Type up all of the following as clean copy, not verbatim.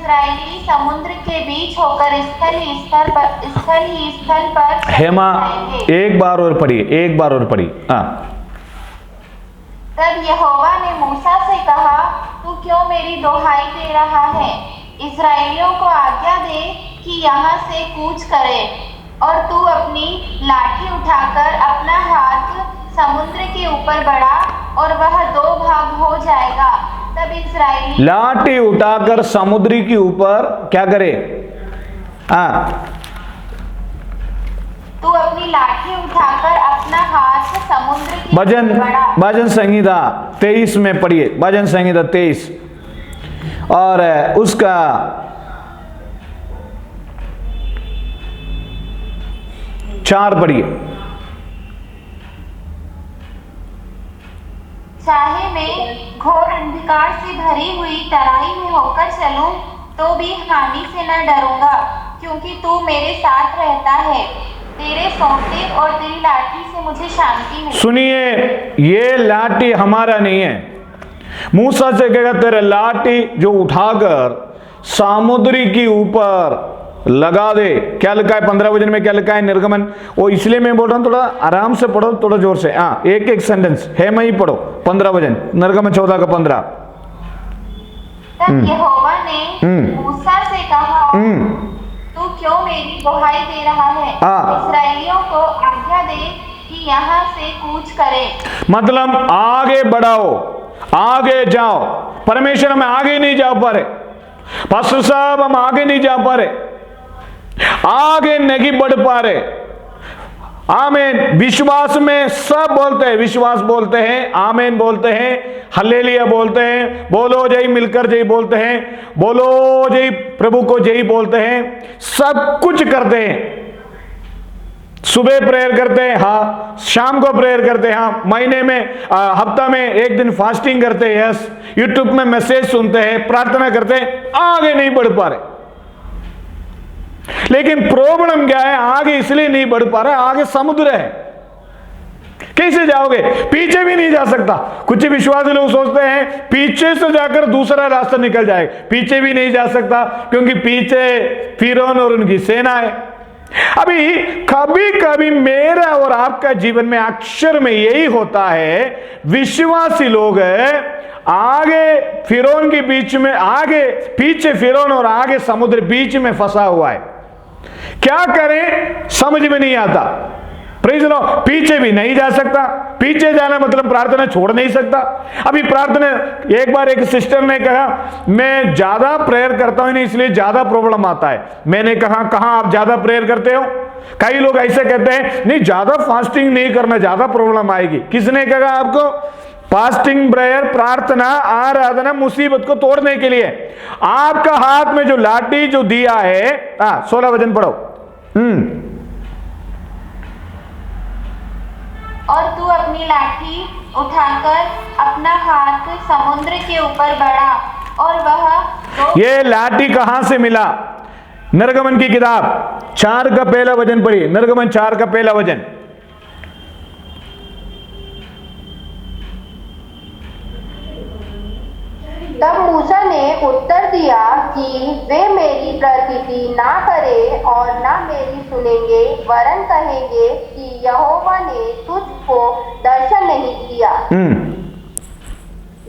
इस्राएली समुद्र के बीच होकर स्थल ही स्थल पर हेमा जाएंगे। एक बार और पढ़िए, एक बार और पढ़िए। हाँ, तब यहोवा ने मूसा से कहा, तू क्यों मेरी दोहाई दे रहा है? इस्राएलियों को आज्ञा दे कि यहाँ से कूच करें, और तू अपनी लाठी उठाकर अपना हाथ समुद्र के ऊपर बढ़ा, और वह दो भाग हो जाएगा। तब इस्राएली लाठी उठाकर समुद्र के ऊपर क्या करे? हाँ, तू अपनी लाठी उठाकर अपना हाथ समुद्र के भजन ऊपर बढ़ा। भजन संहिता 23 में पढ़िए, भजन संहिता 23 और उसका 4 पढ़िए। चाहे मैं घोर अंधकार से भरी हुई तराई में होकर चलूं, तो भी हानि से न डरूंगा, क्योंकि तू मेरे साथ रहता है। तेरे सोंटे और तेरी लाठी से मुझे शांति मिली। सुनिए, ये लाठी हमारा नहीं है। मूसा से कहेगा तेरे लाठी जो उठाकर समुद्र के ऊपर लगा दे। क्या लिखा है 15 वचन में? क्या लिखा है निर्गमन? वो इसलिए मैं बोल रहा हूं, थोड़ा आराम से पढ़ो, थोड़ा जोर से। हाँ, एक एक सेंटेंस है, मैं ही पढ़ो। 15 वचन निर्गमन 14 का 15। तब यहोवा ने मूसा से कहा, तू क्यों मेरी दोहाई दे रहा है? इस्राएलियों को आज्ञा दे कि यहाँ से कूच करें। मतलब आगे बढ़ाओ, आगे जाओ। परमेश्वर हम आगे नहीं जा पा रहे, पास्टर साहब हम आगे नहीं जा पा रहे, आगे नहीं बढ़ पा रहे। आमीन। विश्वास में सब बोलते हैं, विश्वास बोलते हैं, आमीन बोलते हैं, हल्लेलुया बोलते हैं, बोलो जय मिलकर जय बोलते हैं, बोलो जय प्रभु को जय बोलते हैं, सब कुछ करते हैं। सुबह प्रेयर करते हैं, हाँ, शाम को प्रेयर करते हैं, हाँ, महीने में हफ्ता में एक दिन फास्टिंग करते हैं, यस, यूट्यूब में मैसेज सुनते हैं, प्रार्थना करते हैं, आगे नहीं बढ़ पा रहे। लेकिन प्रॉब्लम क्या है? आगे इसलिए नहीं बढ़ पा रहा, आगे समुद्र है। कैसे जाओगे? पीछे भी नहीं जा सकता। कुछ विश्वासी लोग सोचते हैं पीछे से जाकर दूसरा रास्ता निकल जाएगा। पीछे भी नहीं जा सकता, क्योंकि पीछे फिरौन और उनकी सेना है। अभी कभी कभी मेरा और आपका जीवन में अक्षर में यही होता है। विश्वासी लोग आगे फिरौन के बीच में, आगे पीछे फिरौन और आगे समुद्र बीच में फंसा हुआ है। क्या करें समझ में नहीं आता। प्रेज़ लो, पीछे भी नहीं जा सकता। पीछे जाना मतलब प्रार्थना छोड़ नहीं सकता। अभी प्रार्थना, एक बार एक सिस्टर ने कहा मैं ज्यादा प्रेयर करता हूं, इसलिए ज्यादा प्रॉब्लम आता है। मैंने कहा कहां आप ज्यादा प्रेयर करते हो? कई लोग ऐसे कहते हैं नहीं ज्यादा फास्टिंग नहीं करना, ज्यादा प्रॉब्लम आएगी। किसने कहा आपको? फास्टिंग, प्रेयर, प्रार्थना, आराधना मुसीबत को तोड़ने के लिए। आपका हाथ में जो लाठी जो दिया है, 16 वचन पढ़ो। और तू अपनी लाठी उठाकर अपना हाथ समुद्र के ऊपर बढ़ा, और वह ये लाठी कहां से मिला? निर्गमन की किताब 4 का पहला वचन पढ़िए। निर्गमन 4 का पहला वचन। तब मूसा ने उत्तर दिया कि वे मेरी प्रतीति ना करे और ना मेरी सुनेंगे, वरन कहेंगे कि यहोवा ने तुझको दर्शन नहीं किया।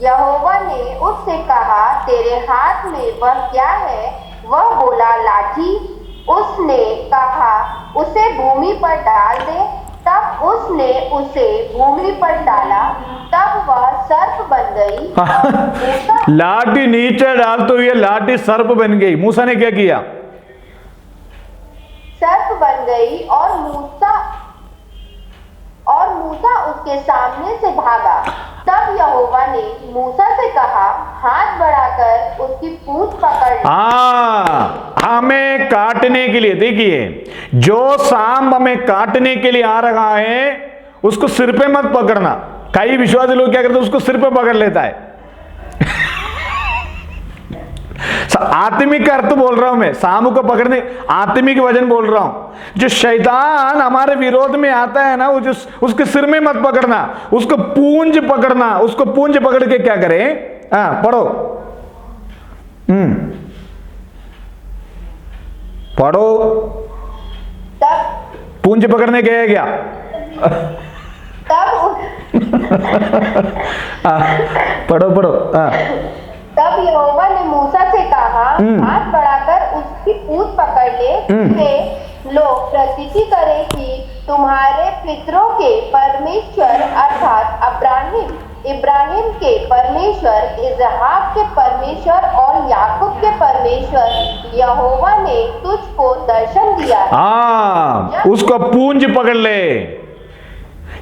यहोवा ने उससे कहा, तेरे हाथ में वह क्या है? वह बोला, लाठी। उसने कहा, उसे भूमि पर डाल दे। तब उसने उसे भूमि पर डाला, तब वह सर्प बन गई। लाठी नीचे डाल तो ये लाठी सर्प बन गई। मूसा ने क्या किया? सर्प बन गई, और मूसा उसके सामने से भागा। तब यहोवा ने मूसा से कहा, हाथ बढ़ाकर उसकी पूंछ पकड़। हमें काटने के लिए, देखिए जो सांप हमें काटने के लिए आ रहा है उसको सिर पे मत पकड़ना। कई विश्वासी लोग क्या करते हैं, उसको सिर पे पकड़ लेता है। आत्मिक अर्थ बोल रहा हूं मैं, सांप को पकड़ने आत्मिक वजन बोल रहा हूं। जो शैतान हमारे विरोध में आता है ना, वो जो उसके सिर में मत पकड़ना, उसको पूंज पकड़ना। उसको पूंज पकड़ के क्या करें? पढ़ो। पढ़ो। तब पूंछ पकड़ने गए क्या? पढ़ो पढ़ो। तब यहोवा ने मूसा से कहा, हाथ बढ़ाकर उसकी पूंछ पकड़ ले, वे लोग प्रतीति करें कि तुम्हारे पितरों के परमेश्वर अर्थात इब्राहिम के परमेश्वर, इजहाक के परमेश्वर और याकूब के परमेश्वर यहोवा ने तुझको दर्शन दिया। उसको पूंछ पकड़ ले।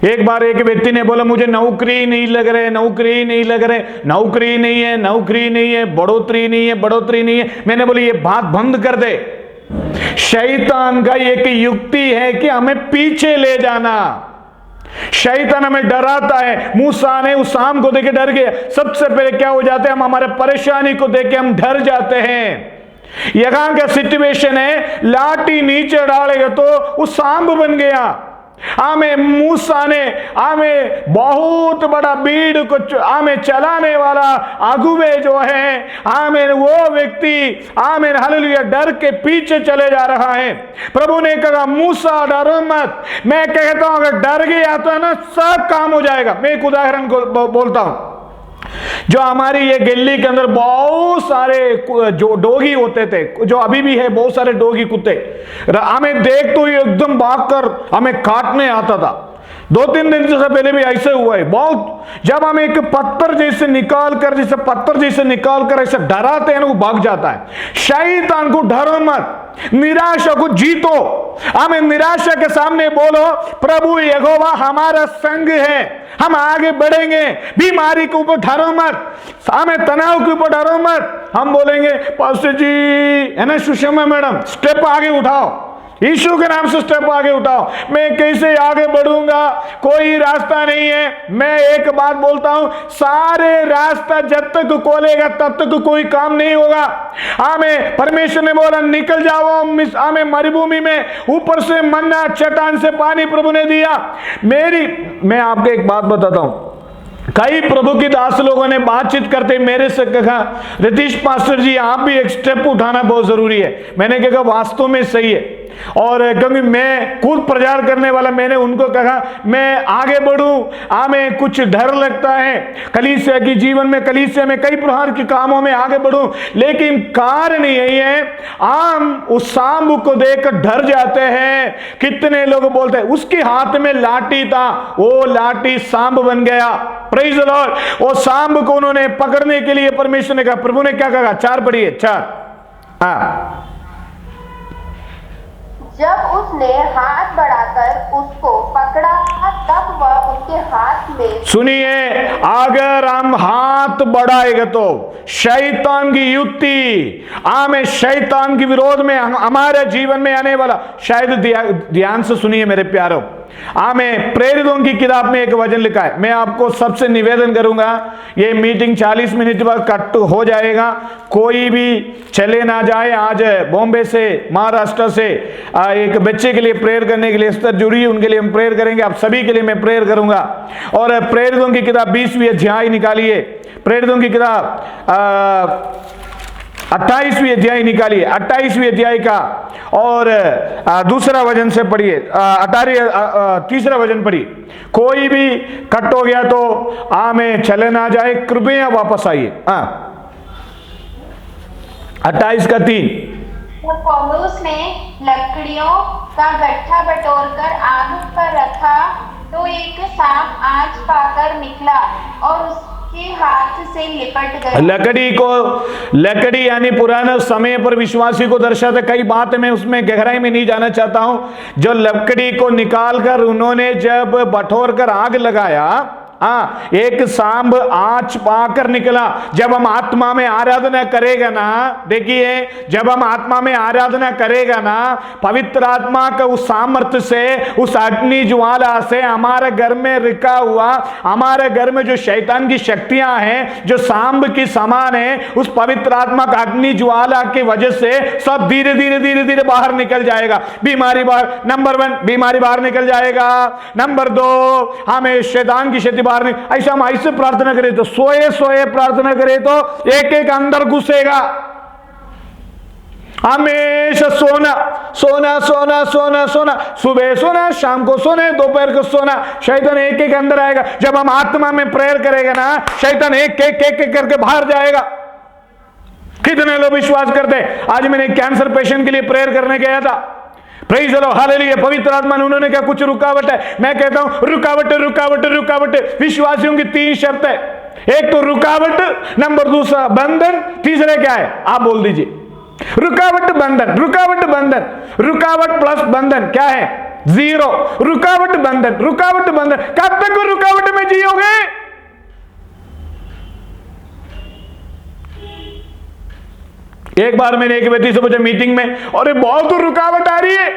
एक बार एक व्यक्ति ने बोला मुझे नौकरी नहीं लग रहे, नौकरी नहीं लग रहे, नौकरी नहीं है, नौकरी नहीं है, बढ़ोतरी नहीं है, बढ़ोतरी नहीं है। मैंने बोली ये बात बंद कर दे। शैतान का एक युक्ति है कि हमें पीछे ले जाना। शैतान हमें डराता है। मूसा ने उस शाम को देख के डर गए। सबसे पहले क्या हो जाते हैं, हम हमारे परेशानी को देख के हम डर जाते हैं। यहां का सिचुएशन है, लाठी नीचे डालेगा तो वो सांप बन गया। आमे मूसा ने बहुत बड़ा भीड़ को चलाने वाला अगुवे जो है, वो व्यक्ति हालेलुया डर के पीछे चले जा रहा है। प्रभु ने कहा मूसा डरो मत। मैं कहता हूं अगर डर गया तो ना सब काम हो जाएगा। मैं एक उदाहरण को बोलता हूं। जो हमारी ये गली के अंदर बहुत सारे जो डोगी होते थे, जो अभी भी है, बहुत सारे डोगी कुत्ते, हमें देख तो ये एकदम भागकर हमें काटने आता था। 2-3 दिन से पहले भी ऐसे हुआ है बहुत। जब हम एक पत्थर जैसे निकाल कर ऐसे डराते हैं ना, वो भाग जाता है। शैतान को डरो मत, निराशा को जीतो। हमें निराशा के सामने बोलो प्रभु यहोवा हमारा संग है, हम आगे बढ़ेंगे। बीमारी के ऊपर डरो मत, हमें तनाव के ऊपर डरो मत। हम बोलेंगे पास्टर जी है ना, सुषमा मैडम स्टेप आगे उठाओ, यीशु के नाम से स्टेप आगे उठाओ। मैं कैसे आगे बढ़ूंगा, कोई रास्ता नहीं है। मैं एक बात बोलता हूं, सारे रास्ता जब तक खोलेगा तब तक कोई काम नहीं होगा। हमें परमेश्वर ने बोला निकल जाओ हमें मरुभूमि में, ऊपर से मन्ना चट्टान से पानी प्रभु ने दिया। मैं आपको एक बात बताता हूं। कई प्रभु की दास लोगों ने बातचीत करते मेरे से कहा रतीश पास्टर जी आप भी एक स्टेप उठाना बहुत जरूरी है। मैंने कहा वास्तव में सही है, और क्योंकि मैं खुद प्रचार करने वाला, मैंने उनको कहा मैं आगे बढ़ूं, हमें कुछ डर लगता है कलीसिया की जीवन में, कलीसिया में कई प्रकार के कामों में आगे बढ़ूं, लेकिन कारण यही है हम उस सांप को देखकर डर जाते हैं। कितने लोग बोलते हैं उसके हाथ में लाठी था, वो लाठी सांप बन गया। Praise the Lord. वो सांप को उन्होंने पकड़ने के लिए परमेश्वर ने कहा, प्रभु ने क्या कहा, 4 पढ़िए 4। जब उसने हाथ बढ़ाकर उसको पकड़ा तब वह उसके हाथ में। सुनिए, अगर हम हाथ बढ़ाएंगे तो शैतान की युक्ति, शैतान के विरोध में हमारे जीवन में आने वाला, शायद ध्यान से सुनिए मेरे प्यारों, प्रेरितों की किताब में एक वचन लिखा है। मैं आपको सबसे निवेदन करूंगा, ये मीटिंग 40 मिनट बाद कट हो जाएगा, कोई भी चले ना जाए। आज बॉम्बे से, महाराष्ट्र से एक बच्चे के लिए प्रेयर करने के लिए स्तर जुड़ी है, उनके लिए हम प्रेयर करेंगे। आप सभी के लिए मैं प्रेयर करूंगा। और प्रेरितों की किताब 20वीं अध्याय निकालिए, प्रेरितों की किताब 28वीं अध्याय निकालिए, 28वीं अध्याय का और दूसरा वचन से पढ़िए, 3रा वचन पढ़िए। कोई भी कट हो गया तो में चले ना जाए, कृपया वापस आइए। 28 का 3। पौलुस ने लकड़ियों का गट्ठा बटोरकर आग पर रखा तो एक सांप आँच पाकर निकला और उसके हाथ से लिपट गया। लकड़ी यानी पुराने समय पर विश्वासी को दर्शाता। कई बातें मैं उसमें गहराई में नहीं जाना चाहता हूं। जो लकड़ी को निकालकर उन्होंने जब बटोर कर आग लगाया, एक सांप आँच पाकर निकला। जब हम आत्मा में आराधना करेगा ना, देखिए जब हम आत्मा में आराधना करेगा ना, पवित्र आत्मा का उस सामर्थ्य से, उस अग्नि ज्वाला से हमारे घर में रिका हुआ, हमारे घर में जो शैतान की शक्तियां हैं जो सांप की समान है, उस पवित्र आत्मा का अग्नि ज्वाला की वजह से सब धीरे धीरे धीरे धीरे बाहर निकल जाएगा। बीमारी बाहर, नंबर 1 बीमारी बाहर निकल जाएगा। नंबर 2 हमें शैतान की शक्ति बाहर नहीं। ऐसा हम ऐसे प्रार्थना करें तो, सोए प्रार्थना करें तो एक एक अंदर घुसेगा। हमेशा सोना सोना सोना सोना सोना, सुबह सोना, शाम को सोना, दोपहर को सोना। शैतान एक एक अंदर आएगा। जब हम आत्मा में प्रेयर करेगा ना, शैतान एक एक एक एक करके बाहर जाएगा। कितने लोग विश्वास करते हैं? आज मैंने कैंसर पेशेंट के लिए प्रेयर करने गया था। Praise the Lord, hallelujah. पवित्र आत्मा ने, उन्होंने क्या कुछ रुकावट है? मैं कहता हूं रुकावट रुकावट रुकावट। विश्वासियों की 3 शर्त है। एक तो रुकावट, नंबर 2 बंधन, तीसरे क्या है? आप बोल दीजिए। रुकावट बंधन, रुकावट बंधन, रुकावट प्लस बंधन क्या है? 0। रुकावट बंधन, रुकावट बंधन। कब तक रुकावट में जियोगे? एक बार मैंने एक व्यक्ति से पूछा मीटिंग में, अरे बहुत रुकावट आ रही है,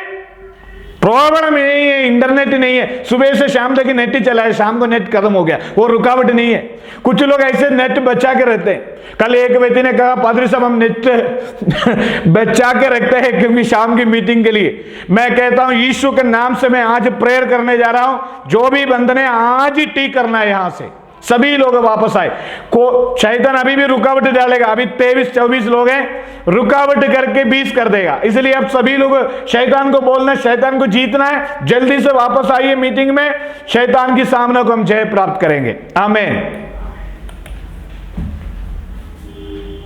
प्रॉब्लम नहीं है, इंटरनेट नहीं है, सुबह से शाम तक नेट ही चला है, शाम को नेट खत्म हो गया, वो रुकावट नहीं है। कुछ लोग ऐसे नेट बचा के रहते हैं। कल एक व्यक्ति ने कहा, पादरी साहब हम नेट बचा के रखते हैं क्योंकि शाम की मीटिंग के लिए। मैं कहता हूं यीशु के नाम से मैं आज प्रेयर करने जा रहा हूं, जो भी बंधन है आज ही ठीक करना है। यहां से सभी लोग वापस आए। शैतान अभी भी रुकावट डालेगा। अभी 23-24 लोग हैं, रुकावट करके 20 कर देगा। इसलिए अब सभी लोग शैतान को बोलना है, शैतान को जीतना है। जल्दी से वापस आइए मीटिंग में, शैतान के सामने को हम जय प्राप्त करेंगे। आमीन।